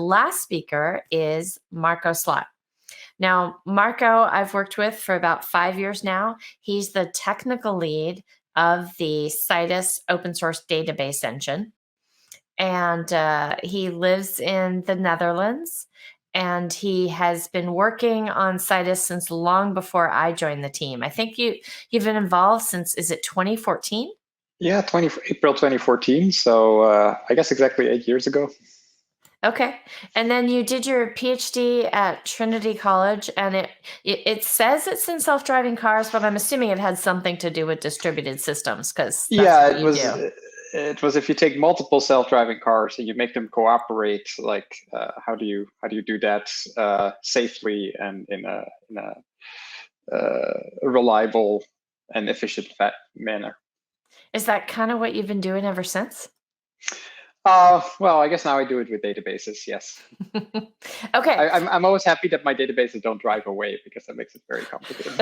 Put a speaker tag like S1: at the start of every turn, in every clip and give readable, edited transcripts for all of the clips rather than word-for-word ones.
S1: last speaker is Marco Slot. Now, Marco, I've worked with for about 5 years now. He's the technical lead of the Citus open source database engine. And he lives in the Netherlands. And he has been working on Citus since long before I joined the team. I think you've been involved since, is it 2014?
S2: Yeah, April 2014. So I guess exactly 8 years ago.
S1: Okay. And then you did your PhD at Trinity College, and it says it's in self-driving cars, but I'm assuming it had something to do with distributed systems, because
S2: yeah,
S1: it was.
S2: It was if you take multiple self-driving cars and you make them cooperate, like how do you do that safely and in a reliable and efficient manner?
S1: Is that kind of what you've been doing ever since?
S2: Well, I guess now I do it with databases, yes.
S1: Okay.
S2: I'm always happy that my databases don't drive away, because that makes it very complicated.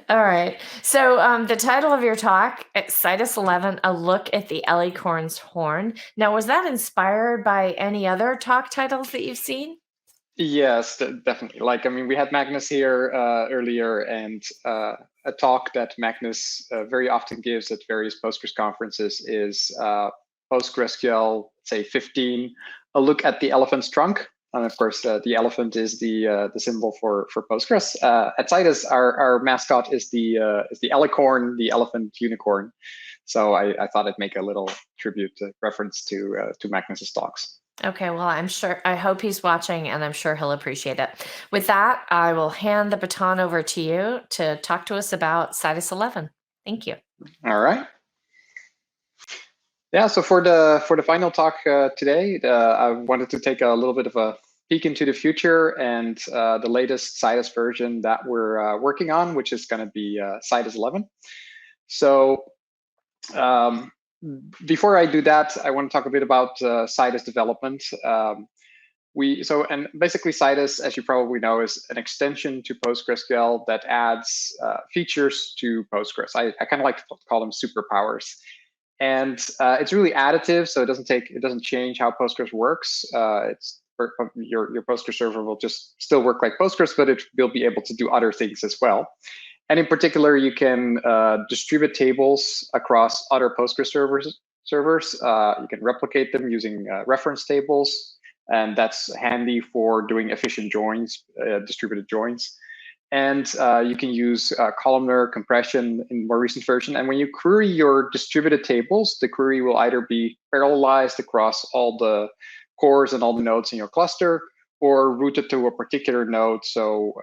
S1: All right. So the title of your talk, Citus 11, A Look at the Elicorn's Horn. Now, was that inspired by any other talk titles that you've seen?
S2: Yes, definitely. Like, I mean, we had Magnus here earlier, and a talk that Magnus very often gives at various Postgres conferences is PostgreSQL, say 15, a look at the elephant's trunk. And of course, the elephant is the symbol for Postgres. At Citus, our mascot is the Elicorn, the elephant unicorn. So I thought I'd make a little tribute reference to Magnus's talks.
S1: Okay, well, I hope he's watching, and I'm sure he'll appreciate it. With that, I will hand the baton over to you to talk to us about Citus 11. Thank you.
S2: All right. Yeah, so for the final talk today, I wanted to take a little bit of a peek into the future and the latest Citus version that we're working on, which is going to be Citus 11. So before I do that, I want to talk a bit about Citus development. And basically Citus, as you probably know, is an extension to PostgreSQL that adds features to Postgres. I kind of like to call them superpowers. And it's really additive, so it doesn't change how Postgres works. Your Postgres server will just still work like Postgres, but it will be able to do other things as well. And in particular, you can distribute tables across other Postgres servers. You can replicate them using reference tables, and that's handy for doing efficient joins, distributed joins. And you can use columnar compression in more recent version. And when you query your distributed tables, the query will either be parallelized across all the cores and all the nodes in your cluster, or routed to a particular node, so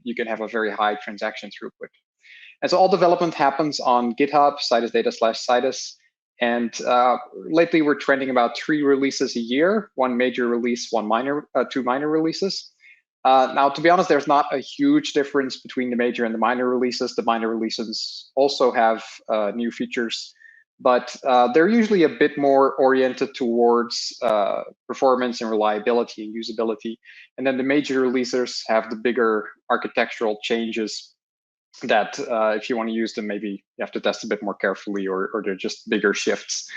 S2: you can have a very high transaction throughput. And so all development happens on GitHub, citusdata/citus. And lately, we're trending about 3 releases a year: 1 major release, 2 minor releases. Now, to be honest, there's not a huge difference between the major and the minor releases. The minor releases also have new features, but they're usually a bit more oriented towards performance and reliability and usability. And then the major releases have the bigger architectural changes that if you want to use them, maybe you have to test a bit more carefully, or they're just bigger shifts.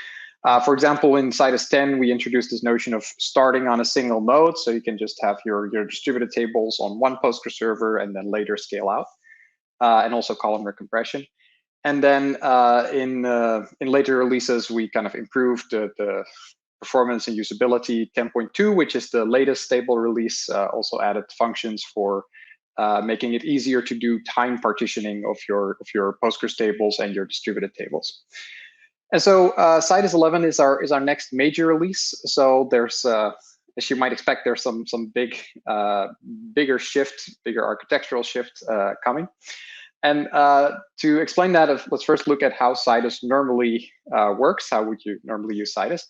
S2: For example, in Citus 10, we introduced this notion of starting on a single node, so you can just have your distributed tables on one Postgres server and then later scale out, and also columnar compression. And then in later releases, we kind of improved the performance and usability. 10.2, which is the latest stable release, also added functions for making it easier to do time partitioning of your Postgres tables and your distributed tables. And so Citus 11 is our next major release. So there's, as you might expect, there's some bigger architectural shift coming. And to explain that, let's first look at how Citus normally works. How would you normally use Citus?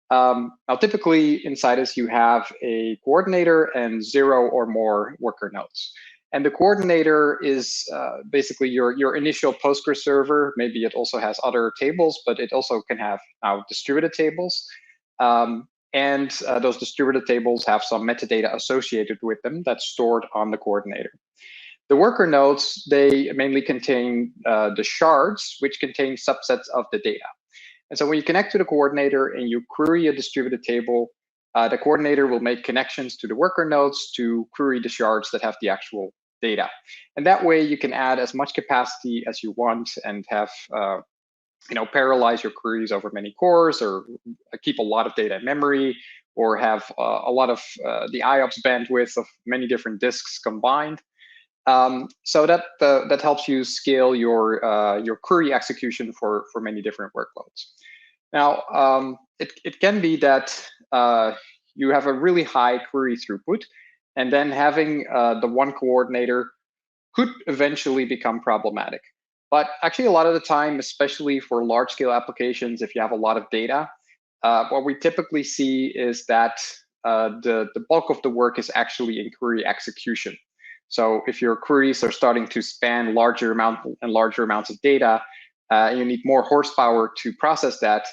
S2: Now, typically in Citus, you have a coordinator and 0 or more worker nodes. And the coordinator is basically your initial Postgres server. Maybe it also has other tables, but it also can have now distributed tables. And those distributed tables have some metadata associated with them that's stored on the coordinator. The worker nodes, they mainly contain the shards, which contain subsets of the data. And so when you connect to the coordinator and you query a distributed table, the coordinator will make connections to the worker nodes to query the shards that have the actual data. And that way you can add as much capacity as you want and have parallelize your queries over many cores, or keep a lot of data in memory, or have a lot of the IOPS bandwidth of many different disks combined. So that helps you scale your query execution for many different workloads. Now, it can be that you have a really high query throughput, and then having the one coordinator could eventually become problematic. But actually, a lot of the time, especially for large-scale applications, if you have a lot of data, what we typically see is that the bulk of the work is actually in query execution. So if your queries are starting to span larger amounts of data, you need more horsepower to process that.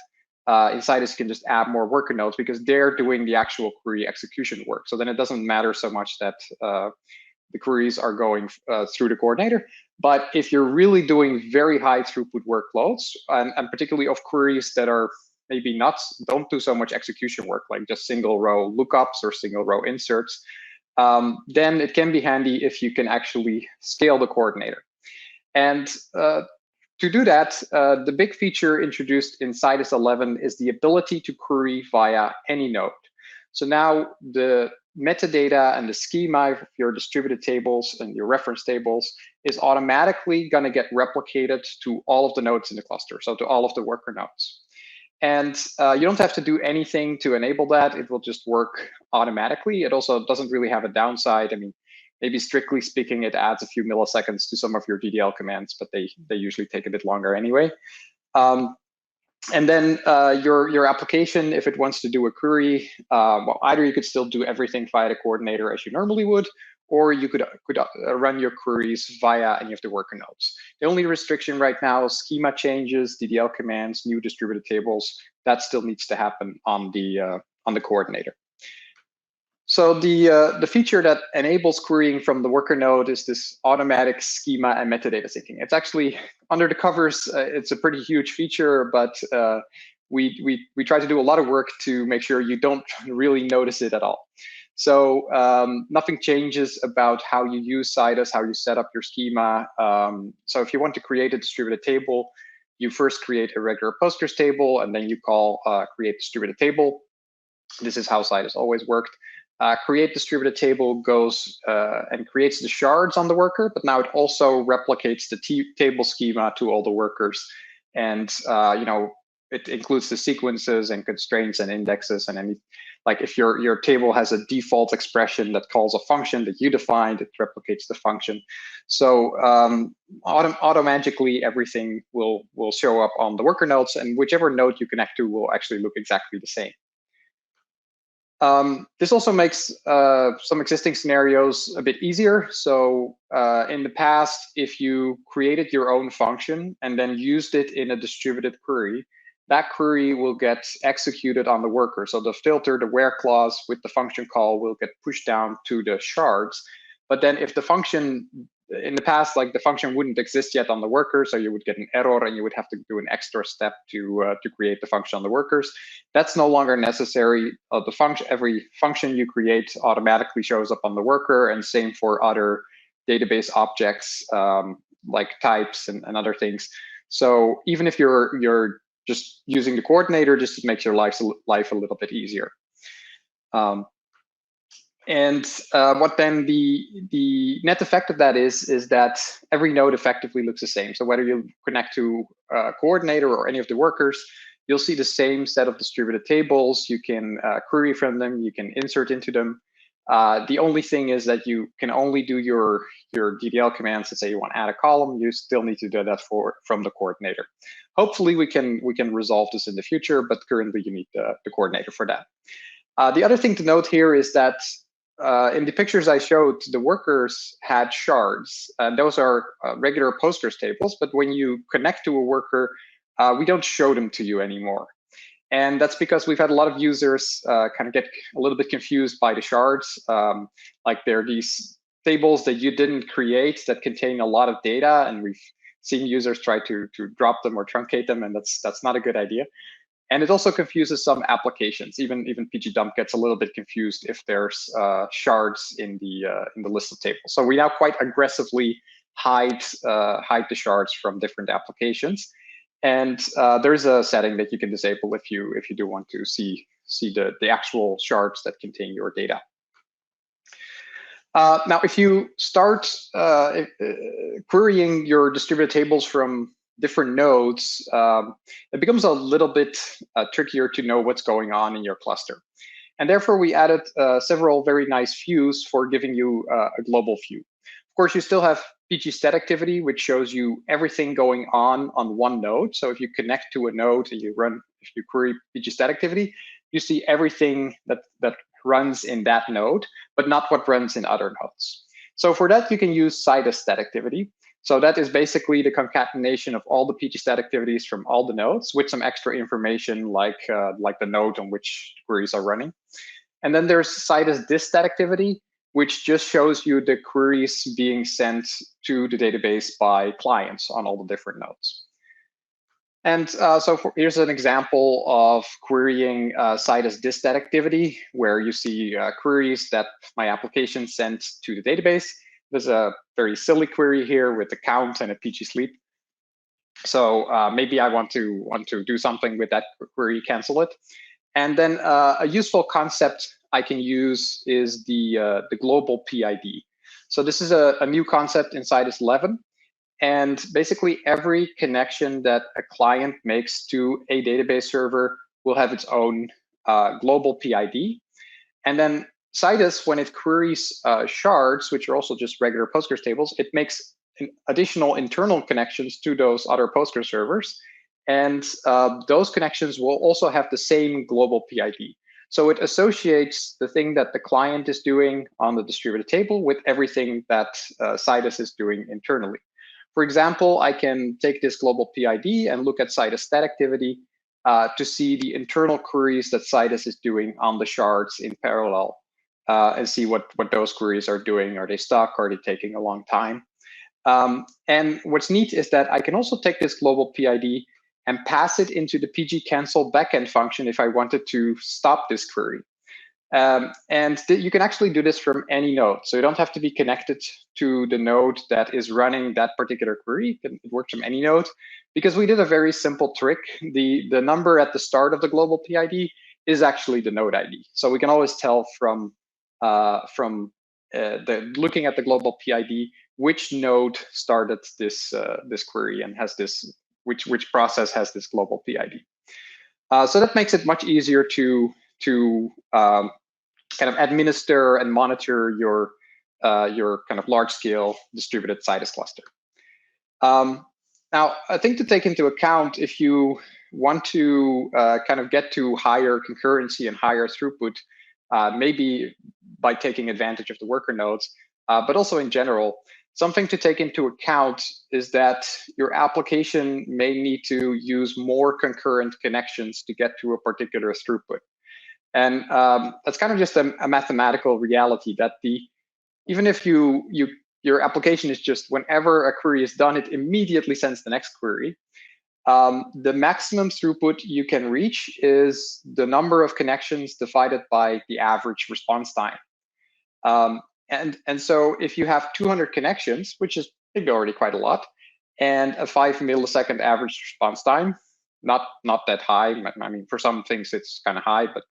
S2: Citus you can just add more worker nodes because they're doing the actual query execution work. So then it doesn't matter so much that the queries are going through the coordinator. But if you're really doing very high throughput workloads, and particularly of queries that are maybe don't do so much execution work, like just single row lookups or single row inserts, then it can be handy if you can actually scale the coordinator. And to do that, the big feature introduced in Citus 11 is the ability to query via any node. So now the metadata and the schema of your distributed tables and your reference tables is automatically going to get replicated to all of the nodes in the cluster, so to all of the worker nodes. And you don't have to do anything to enable that. It will just work automatically. It also doesn't really have a downside. I mean, maybe strictly speaking, it adds a few milliseconds to some of your DDL commands, but they usually take a bit longer anyway. And then your application, if it wants to do a query, well, either you could still do everything via the coordinator as you normally would, or you could run your queries via any of the worker nodes. The only restriction right now is schema changes, DDL commands, new distributed tables. That still needs to happen on the coordinator. So the feature that enables querying from the worker node is this automatic schema and metadata syncing. It's actually under the covers. It's a pretty huge feature, but we try to do a lot of work to make sure you don't really notice it at all. So nothing changes about how you use Citus, how you set up your schema. So if you want to create a distributed table, you first create a regular Postgres table, and then you call create distributed table. This is how Citus always worked. Create distributed table goes and creates the shards on the worker, but now it also replicates the table schema to all the workers. And it includes the sequences and constraints and indexes and any, like if your table has a default expression that calls a function that you defined, it replicates the function. So automatically everything will show up on the worker nodes, and whichever node you connect to will actually look exactly the same. This also makes some existing scenarios a bit easier. So in the past, if you created your own function and then used it in a distributed query, that query will get executed on the worker. So the filter, the where clause with the function call will get pushed down to the shards. But then if the function, in the past, like the function wouldn't exist yet on the worker, so you would get an error and you would have to do an extra step to create the function on the workers. That's no longer necessary. Every function you create automatically shows up on the worker, and same for other database objects like types and other things. So even if you're just using the coordinator, just makes your life a little bit easier. And what then the net effect of that is that every node effectively looks the same. So whether you connect to a coordinator or any of the workers, you'll see the same set of distributed tables. You can query from them, you can insert into them. The only thing is that you can only do your DDL commands. Let's say you want to add a column, you still need to do that from the coordinator. Hopefully we can resolve this in the future, but currently you need the coordinator for that. The other thing to note here is that in the pictures I showed, the workers had shards. Those are regular Postgres tables, but when you connect to a worker, we don't show them to you anymore. And that's because we've had a lot of users kind of get a little bit confused by the shards. Like there are these tables that you didn't create that contain a lot of data, and we've seen users try to drop them or truncate them, and that's not a good idea. And it also confuses some applications. Even pgdump gets a little bit confused if there's shards in the listed table. So we now quite aggressively hide the shards from different applications. And there's a setting that you can disable if you do want to see the actual shards that contain your data. Now, if you start querying your distributed tables from different nodes, it becomes a little bit trickier to know what's going on in your cluster. And therefore, we added several very nice views for giving you a global view. Of course, you still have pgstat activity, which shows you everything going on one node. So if you connect to a node and if you query pgstat activity, you see everything that runs in that node, but not what runs in other nodes. So for that, you can use Citus stat activity. So that is basically the concatenation of all the pgstat activities from all the nodes with some extra information like the node on which queries are running. And then there's Citus dist-stat activity, which just shows you the queries being sent to the database by clients on all the different nodes. And here's an example of querying Citus dist-stat activity, where you see queries that my application sent to the database. There's a very silly query here with a count and a pgsleep. So maybe I want to do something with that query, cancel it. And then a useful concept I can use is the global PID. So this is a new concept in Citus 11. And basically, every connection that a client makes to a database server will have its own global PID. And then Citus, when it queries shards, which are also just regular Postgres tables, it makes additional internal connections to those other Postgres servers. And those connections will also have the same global PID. So it associates the thing that the client is doing on the distributed table with everything that Citus is doing internally. For example, I can take this global PID and look at Citus stat activity to see the internal queries that Citus is doing on the shards in parallel and see what those queries are doing. Are they stuck? Are they taking a long time? And what's neat is that I can also take this global PID and pass it into the pgcancel backend function if I wanted to stop this query. And you can actually do this from any node. So you don't have to be connected to the node that is running that particular query. It works from any node because we did a very simple trick. The number at the start of the global PID is actually the node ID. So we can always tell from looking at the global PID which node started this query and has this which process has this global PID. So that makes it much easier to kind of administer and monitor your kind of large-scale distributed Citus cluster. Now, I think to take into account if you want to kind of get to higher concurrency and higher throughput, maybe by taking advantage of the worker nodes, but also in general, something to take into account is that your application may need to use more concurrent connections to get to a particular throughput. And that's kind of just a mathematical reality that even if your application is just whenever a query is done, it immediately sends the next query. The maximum throughput you can reach is the number of connections divided by the average response time. And so if you have 200 connections, which is maybe already quite a lot, and a 5 millisecond average response time, not that high. I mean, for some things it's kind of high, but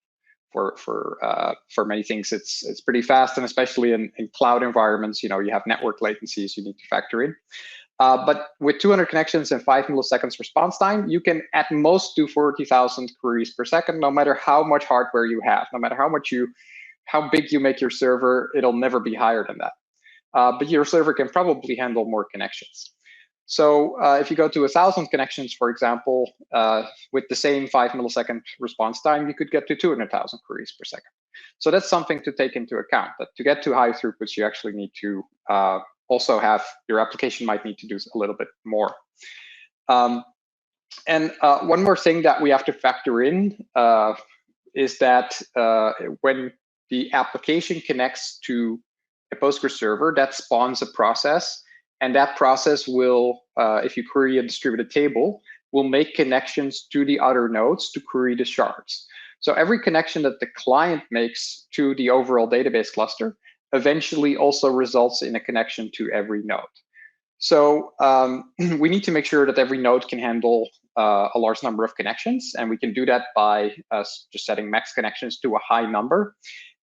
S2: for many things it's pretty fast, and especially in cloud environments, you have network latencies you need to factor in. But with 200 connections and 5 milliseconds response time, you can at most do 40,000 queries per second, no matter how much hardware you have, no matter how big you make your server, it'll never be higher than that. But your server can probably handle more connections. So if you go to 1,000 connections, for example, with the same 5 millisecond response time, you could get to 200,000 queries per second. So that's something to take into account, that to get to high throughputs, you actually need to also have, your application might need to do a little bit more. And one more thing that we have to factor in is that when the application connects to a Postgres server, that spawns a process. And that process will, if you query a distributed table, will make connections to the other nodes to query the shards. So every connection that the client makes to the overall database cluster eventually also results in a connection to every node. So we need to make sure that every node can handle a large number of connections, and we can do that by just setting max connections to a high number.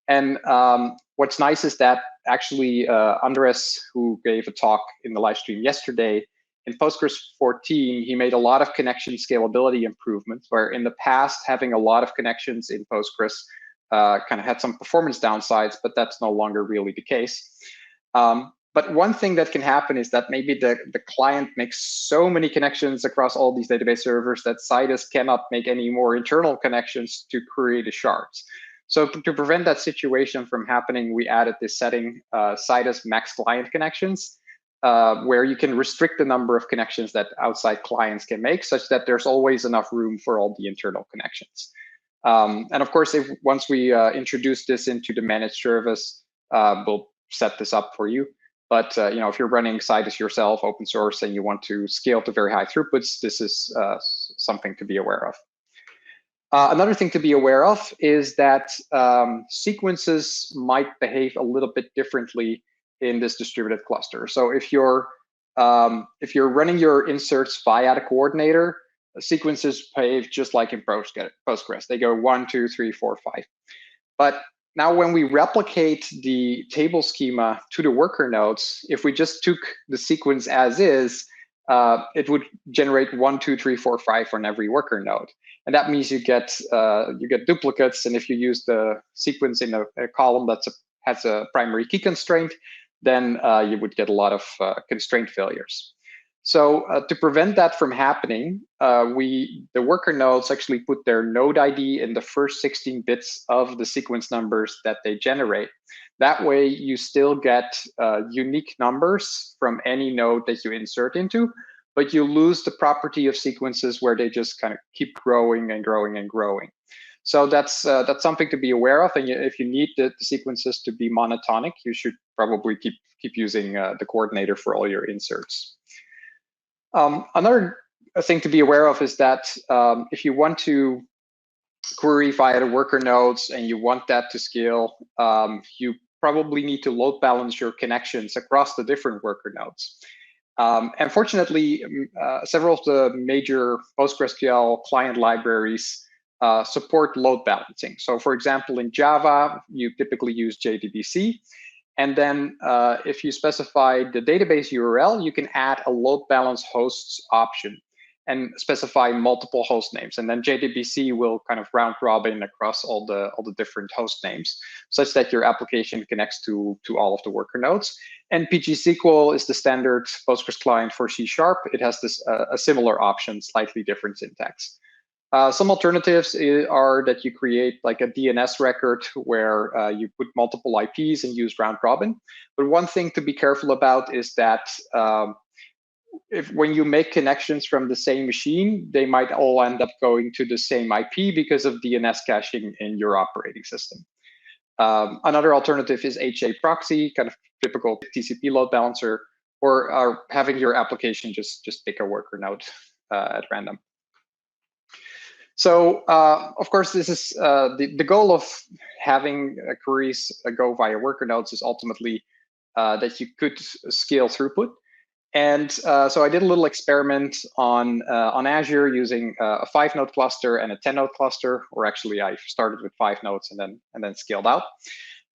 S2: And what's nice is that actually Andres, who gave a talk in the live stream yesterday, in Postgres 14, he made a lot of connection scalability improvements, where in the past, having a lot of connections in Postgres kind of had some performance downsides, but that's no longer really the case. But one thing that can happen is that maybe the client makes so many connections across all these database servers that Citus cannot make any more internal connections to query the shards. So to prevent that situation from happening, we added this setting, Citus max client connections, where you can restrict the number of connections that outside clients can make, such that there's always enough room for all the internal connections. And of course, once we introduce this into the managed service, we'll set this up for you. But if you're running Citus yourself, open source, and you want to scale to very high throughputs, this is something to be aware of. Another thing to be aware of is that sequences might behave a little bit differently in this distributed cluster. So if you're running your inserts via the coordinator, sequences behave just like in Postgres. They go 1, 2, 3, 4, 5. But now when we replicate the table schema to the worker nodes, if we just took the sequence as is, it would generate 1, 2, 3, 4, 5 on every worker node. And that means you get duplicates. And if you use the sequence in a column that has a primary key constraint, then you would get a lot of constraint failures. So to prevent that from happening, the worker nodes actually put their node ID in the first 16 bits of the sequence numbers that they generate. That way, you still get unique numbers from any node that you insert into, but you lose the property of sequences where they just kind of keep growing and growing and growing. So that's something to be aware of. And if you need the sequences to be monotonic, you should probably keep using the coordinator for all your inserts. Another thing to be aware of is that if you want to query via the worker nodes and you want that to scale, you probably need to load balance your connections across the different worker nodes. And fortunately, several of the major PostgreSQL client libraries support load balancing. So for example, in Java, you typically use JDBC. And then if you specify the database URL, you can add a load balance hosts option and specify multiple host names. And then JDBC will kind of round robin across all the different host names, such that your application connects to all of the worker nodes. And PGSQL is the standard Postgres client for C#. It has this a similar option, slightly different syntax. Some alternatives are that you create like a DNS record where you put multiple IPs and use round robin. But one thing to be careful about is that when you make connections from the same machine, they might all end up going to the same IP because of DNS caching in your operating system. Another alternative is HA proxy, kind of typical TCP load balancer, or having your application just pick a worker node at random. So, of course, this is the goal of having queries go via worker nodes is ultimately that you could scale throughput. And so I did a little experiment on Azure using a 5-node cluster and a 10-node cluster, or actually I started with 5 nodes and then scaled out.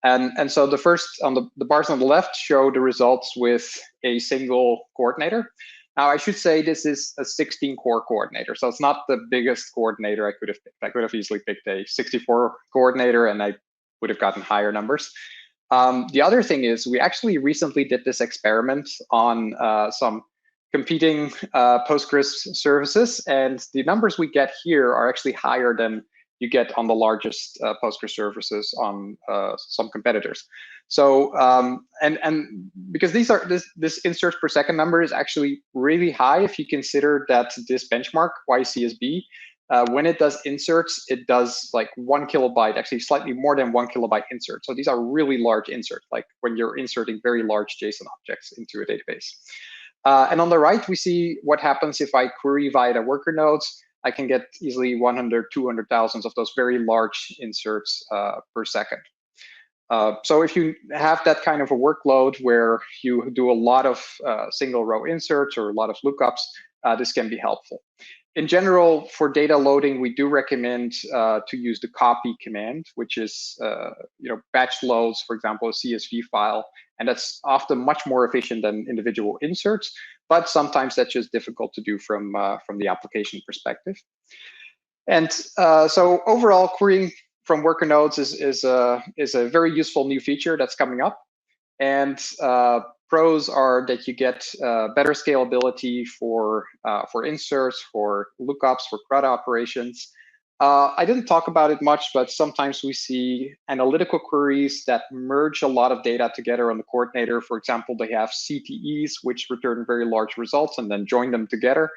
S2: And so the first on the bars on the left show the results with a single coordinator. Now, I should say this is a 16-core coordinator, so it's not the biggest coordinator I could have picked. I could have easily picked a 64 coordinator, and I would have gotten higher numbers. The other thing is we actually recently did this experiment on some competing Postgres services, and the numbers we get here are actually higher than you get on the largest Postgres services on some competitors. So, and because this inserts per second number is actually really high if you consider that this benchmark, YCSB, when it does inserts, it does like 1 kilobyte, actually slightly more than 1 kilobyte insert. So these are really large inserts, like when you're inserting very large JSON objects into a database. And on the right, we see what happens if I query via the worker nodes. I can get easily 100, 200,000 of those very large inserts per second. So if you have that kind of a workload where you do a lot of single row inserts or a lot of lookups, this can be helpful. In general, for data loading, we do recommend to use the copy command, which is batch loads, for example, a CSV file, and that's often much more efficient than individual inserts. But sometimes that's just difficult to do from the application perspective. And so overall, querying from worker nodes is a very useful new feature that's coming up. And pros are that you get better scalability for inserts, for lookups, for CRUD operations. I didn't talk about it much, but sometimes we see analytical queries that merge a lot of data together on the coordinator. For example, they have CTEs, which return very large results, and then join them together.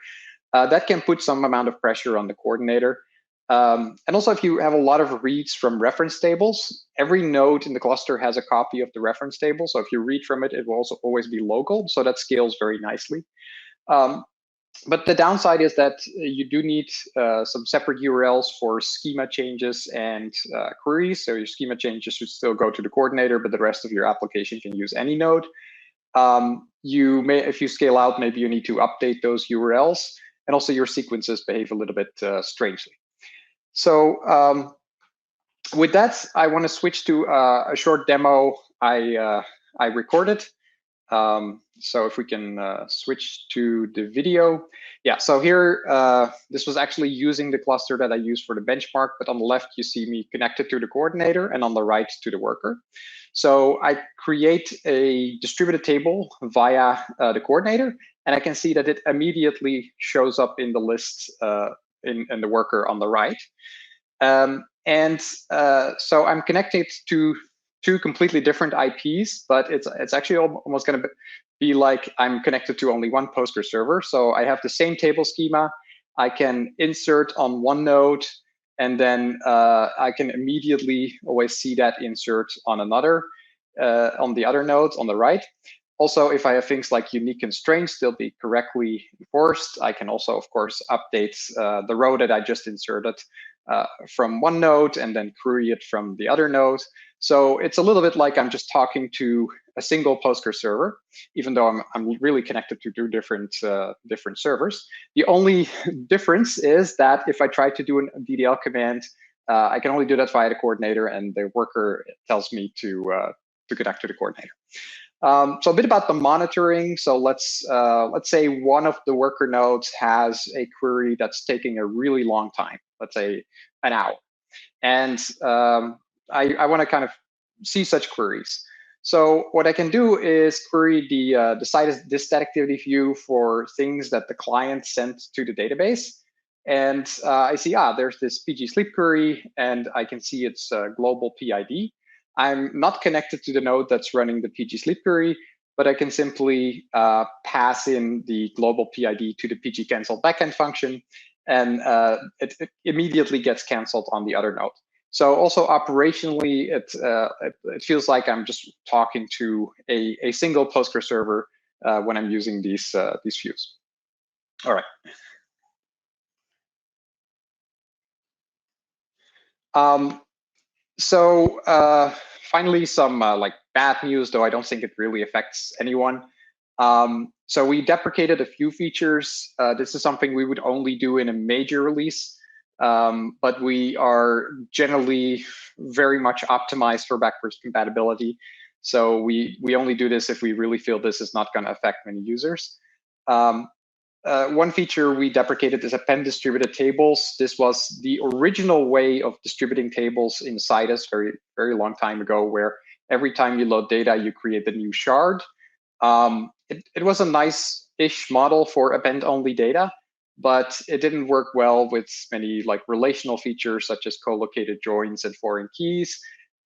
S2: That can put some amount of pressure on the coordinator. And also, if you have a lot of reads from reference tables, every node in the cluster has a copy of the reference table. So if you read from it, it will also always be local. So that scales very nicely. But the downside is that you do need some separate URLs for schema changes and queries. So your schema changes should still go to the coordinator, but the rest of your application can use any node. You may, if you scale out, maybe you need to update those URLs. And also your sequences behave a little bit strangely. So with that, I want to switch to a short demo I recorded. So if we can switch to the video. Yeah, so here, this was actually using the cluster that I used for the benchmark, but on the left, you see me connected to the coordinator, and on the right to the worker. So I create a distributed table via the coordinator, and I can see that it immediately shows up in the list in the worker on the right. So I'm connected to two completely different IPs, but it's actually almost going to be like I'm connected to only one Postgres server. So I have the same table schema. I can insert on one node, and then I can immediately always see that insert on another, on the other nodes on the right. Also, if I have things like unique constraints, they'll be correctly enforced. I can also, of course, update the row that I just inserted from one node and then query it from the other node. So it's a little bit like I'm just talking to a single Postgres server, even though I'm really connected to two different servers. The only difference is that if I try to do a DDL command, I can only do that via the coordinator, and the worker tells me to connect to the coordinator. So a bit about the monitoring. So let's say one of the worker nodes has a query that's taking a really long time, let's say an hour. And I want to kind of see such queries. So what I can do is query the Citus disk activity view for things that the client sent to the database. And I see, there's this PG sleep query, and I can see its global PID. I'm not connected to the node that's running the PG sleep query, but I can simply pass in the global PID to the PG cancel backend function, and it immediately gets canceled on the other node. So also operationally, it feels like I'm just talking to a single Postgres server when I'm using these views. All right. So finally, some like bad news, though I don't think it really affects anyone. So we deprecated a few features. This is something we would only do in a major release, but we are generally very much optimized for backwards compatibility. So we only do this if we really feel this is not going to affect many users. One feature we deprecated is append distributed tables. This was the original way of distributing tables in Citus very, very long time ago, where every time you load data, you create a new shard. It was a nice-ish model for append-only data, but it didn't work well with many like relational features such as co-located joins and foreign keys.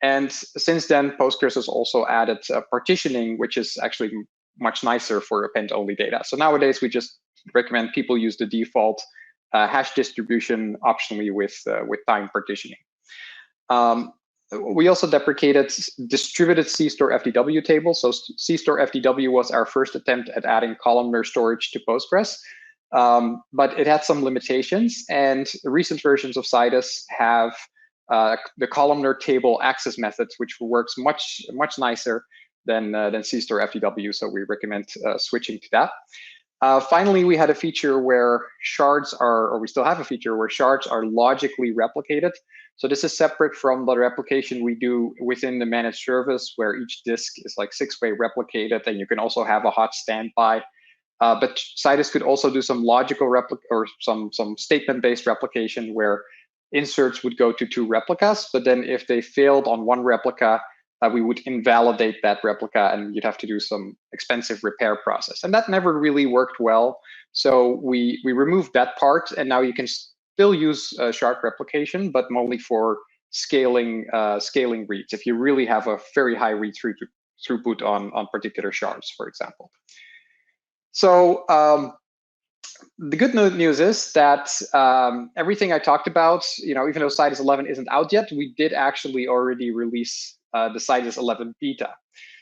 S2: And since then, Postgres has also added partitioning, which is actually much nicer for append-only data. So nowadays, we just recommend people use the default hash distribution optionally with time partitioning. we also deprecated distributed C-store FDW tables. So C-store FDW was our first attempt at adding columnar storage to Postgres, but it had some limitations. And the recent versions of Citus have the columnar table access methods, which works much nicer than C-store FDW. So we recommend switching to that. Finally, we had a feature where shards are, or we still have a feature where shards are logically replicated. So this is separate from the replication we do within the managed service, where each disk is like 6-way replicated, and you can also have a hot standby. But Citus could also do some logical or some statement-based replication where inserts would go to 2 replicas, but then if they failed on 1 replica, we would invalidate that replica, and you'd have to do some expensive repair process. And that never really worked well. So we removed that part, and now you can still use shard replication, but only for scaling reads, if you really have a very high read throughput on particular shards, for example. So the good news is that everything I talked about, even though Citus 11 isn't out yet, we did actually already release the Citus 11 beta.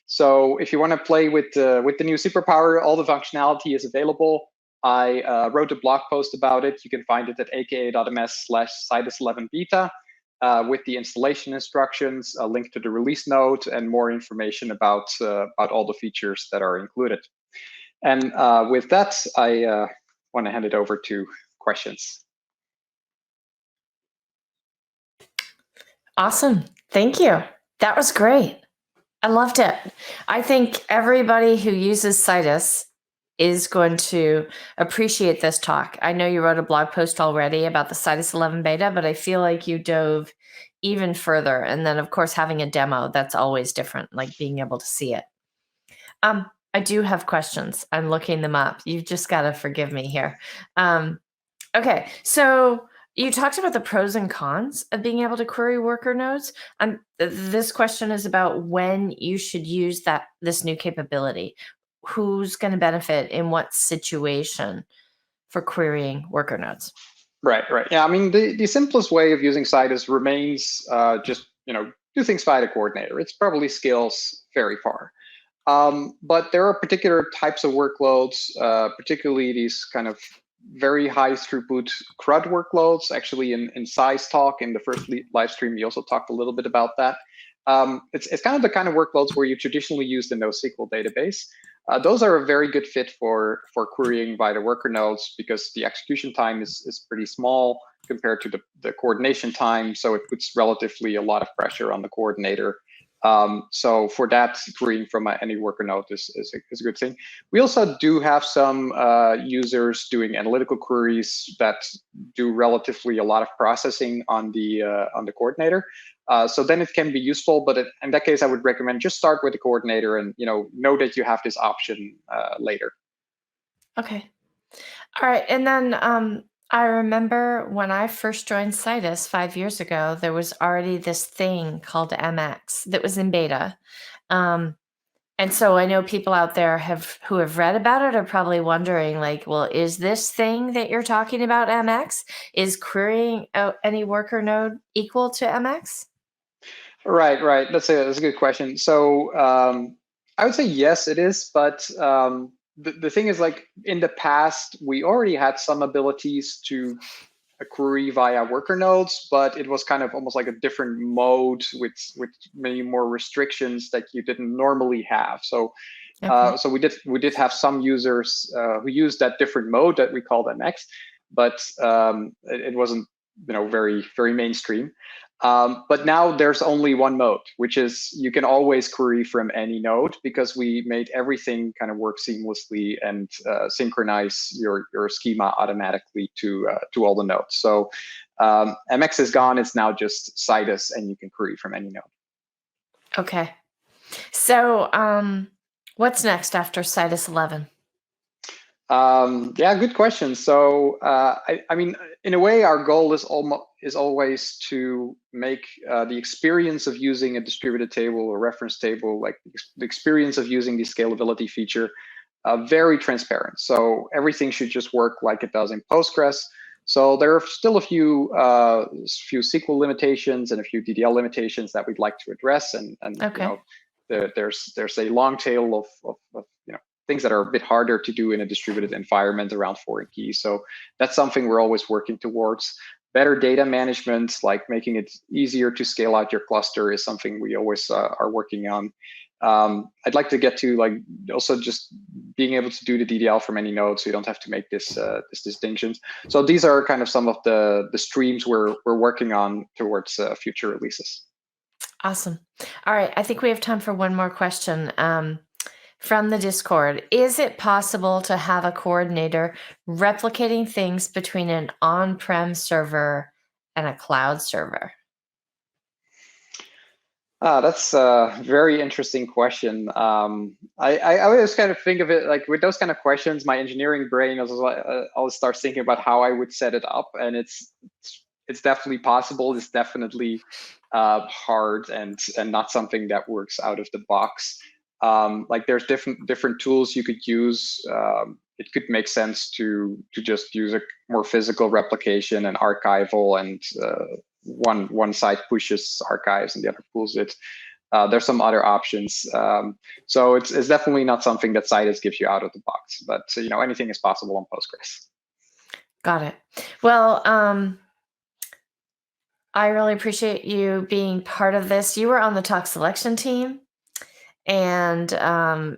S2: So if you want to play with the new superpower, all the functionality is available. I wrote a blog post about it. You can find it at aka.ms/Citus11 beta with the installation instructions, a link to the release note, and more information about all the features that are included. And with that, I want to hand it over to questions.
S1: Awesome. Thank you. That was great. I loved it. I think everybody who uses Citus is going to appreciate this talk. I know you wrote a blog post already about the Citus 11 beta, but I feel like you dove even further. And then, of course, having a demo, that's always different, like being able to see it. I do have questions. I'm looking them up. You've just got to forgive me here. Okay, so you talked about the pros and cons of being able to query worker nodes. This question is about when you should use this new capability. Who's going to benefit in what situation for querying worker nodes?
S2: Right. Yeah, I mean, the simplest way of using Citus remains just do things via the coordinator. It's probably scales very far. But there are particular types of workloads, particularly these kind of very high throughput CRUD workloads. Actually, in Size Talk, in the first live stream, we also talked a little bit about that. It's kind of the kind of workloads where you traditionally use the NoSQL database. Those are a very good fit for querying by the worker nodes because the execution time is pretty small compared to the coordination time. So it puts relatively a lot of pressure on the coordinator. So for that, querying from any worker node is a good thing. We also do have some users doing analytical queries that do relatively a lot of processing on the coordinator. So then it can be useful, but in that case, I would recommend just start with the coordinator and know that you have this option later.
S1: Okay. All right, and then I remember when I first joined Citus 5 years ago, there was already this thing called MX that was in beta. And so I know people out there who have read about it are probably wondering, like, well, is this thing that you're talking about MX? Is querying any worker node equal to MX?
S2: Right. That's a good question. So I would say yes, it is, but the thing is, like, in the past, we already had some abilities to query via worker nodes, but it was kind of almost like a different mode with many more restrictions that you didn't normally have. So okay. So we did have some users who used that different mode that we called MX, but it wasn't very mainstream. But now there's only one mode, which is you can always query from any node because we made everything kind of work seamlessly and synchronize your schema automatically to all the nodes. So MX is gone. It's now just Citus, and you can query from any node.
S1: Okay. So what's next after Citus 11?
S2: Yeah, good question. So I mean, in a way, our goal is always to make the experience of using a distributed table or reference table, like the experience of using the scalability feature, very transparent. So everything should just work like it does in Postgres. So there are still a few SQL limitations and a few DDL limitations that we'd like to address, and
S1: Okay.
S2: there's a long tail of things that are a bit harder to do in a distributed environment around foreign keys. So that's something we're always working towards. Better data management, like making it easier to scale out your cluster, is something we always are working on. I'd like to get to also just being able to do the DDL from any node, so you don't have to make this distinctions. So these are kind of some of the streams we're working on towards future releases.
S1: Awesome. All right, I think we have time for one more question. From the Discord, is it possible to have a coordinator replicating things between an on-prem server and a cloud server?
S2: That's a very interesting question. I always kind of think of it like with those kind of questions, my engineering brain always starts thinking about how I would set it up, and it's definitely possible. It's definitely hard and not something that works out of the box. Like there's different tools you could use. It could make sense to just use a more physical replication and archival, and one side pushes archives and the other pulls it. There's some other options. So it's definitely not something that Citus gives you out of the box, but anything is possible on Postgres.
S1: Got it. Well, I really appreciate you being part of this. You were on the talk selection team, and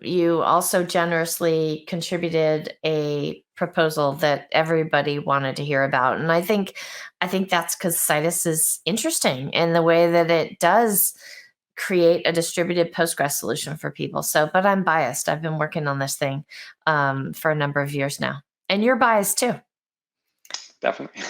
S1: you also generously contributed a proposal that everybody wanted to hear about. And I think that's because Citus is interesting in the way that it does create a distributed Postgres solution for people. So, but I'm biased. I've been working on this thing for a number of years now, and you're biased too.
S2: Definitely.